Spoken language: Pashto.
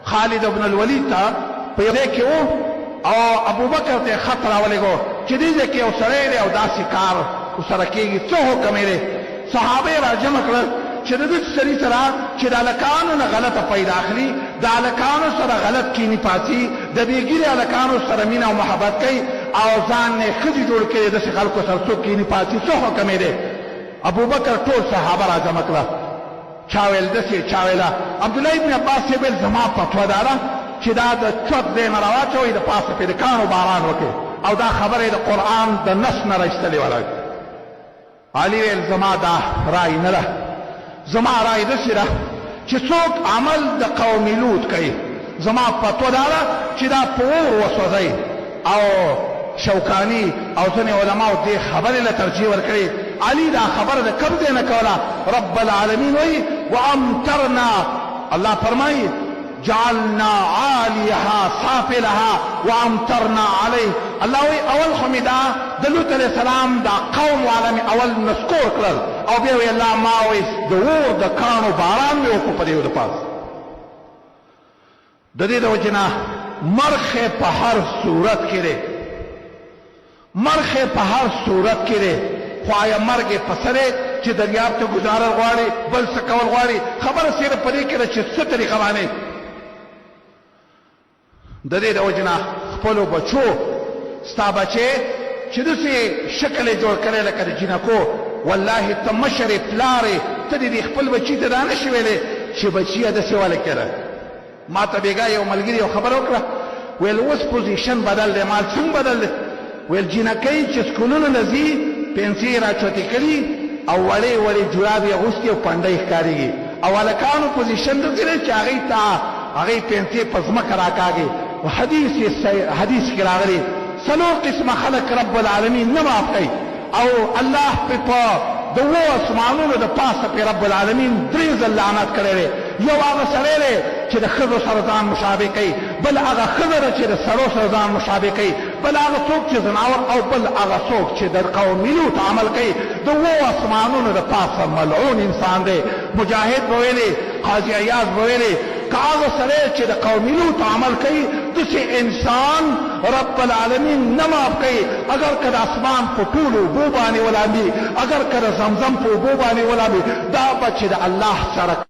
خالد ابن الولید ته په یو ځای کې و او ابوبکر ته خط راولېږو چې دې ځای کې یو سړی دی او داسې کار ورسره کېږي، څه حکم یې دی؟ صحابه یې راجمع کړل چې د دې سړي سره چې د هلکانو نه غلطه پیدا اخلي، د هلکانو سره غلط کیني پاتې، د بېګیرې هلکانو سره مینه او محبت کوي او ځان نه ښځې جوړ کړي، داسې خلکو سره څوک کیني پاتې، څه حکم یې دی؟ ابوبکر ټول صحابه راجمع کړه، چا ویل داسې، چا ویله. عبدالله ابن عباس یې ویل زما فتوا دا ده چې دا د چوت ځای نه راواچوئ، د پاسه پرې د کاڼو باران وکړي او دا خبره یې د قرآن د نص نه راایستلې وله. علي ویل زما دا رای نه ده، زما رای داسې ده چې څوک عمل د قوم لوط کوي، زما فتوا دا ده چې دا په اور وسوځئ. او شوکاني او ځینې علماو دې خبرې له ترجیح ورکړې. علي دا خبره د کوم ځای نه کوله؟ رب العالمین وایي وامطرنا، الله فرمایي جعلنا عالیها سافلها وامطرنا علیه. الله وایي اول خو مې دا د لوط علیه السلام دا قوم والا مې اول نسکور کړل او بیا وایي الله ما وایي د اور د کاڼو باران مې وکړو په دې د پاس. د دې د وجې نه مرخې په هر صورت کې دی، مرخې په هر صورت کې دی، خو آیا مرګ یې په سر چې دریاب ته ګزارل غواړي، بل څه کول غواړي؟ خبره صرف په دې کې ده چې څه طریقه باندې د دې د وجې نه خپلو بچو، ستا بچې چې داسې شکل یې جوړ کړی لکه د جینکو، والله ته مشر یې پلار یې، ته دې خپل بچي ته دا نه شي ویلی چې بچي یې داسې ولې کړه. ما ته بېګا یو ملګري یو خبره وکړه، ویل اوس پوزیشن بدل دی. مال څنګه بدل دی؟ ویل جینکۍ چې سکولونو نه ځي پنسې یې راچوتې کړي او وړې وړې جراب یې اغوستې او پنډۍ ښکارېږي، او هلکانو پوزیشن داسې دی چې هغې پنسې په ځمکه راکاږي. حدیث کې راغلي 4 قسمه خلک رب العالمین نه معاف کوي، او الله په د 7 اسمانونو د پاسه په رب العالمین 3 ځل لعنت کړی دی. یو هغه سړی دی چې د ښځو سره ځان مشابه کوي، بل هغه ښځه ده چې د سړو سره ځان مشابه کوي، بل هغه څوک چې زناور، او بل هغه څوک چې د قوم لوط عمل کوي. د 7 اسمانونو د پاسه ملعون انسان دی. مجاهد به ویلي، قاضي عیاض به ویلي که هغه سړی چې د قوم لوط عمل کوي داسې انسان رب العالمین نه معاف کوي. اگر که د اسمان په ټولو اوبو باندې ولامبي، اگر که د زمزم په اوبو باندې ولامبي، دا به چې د الله سره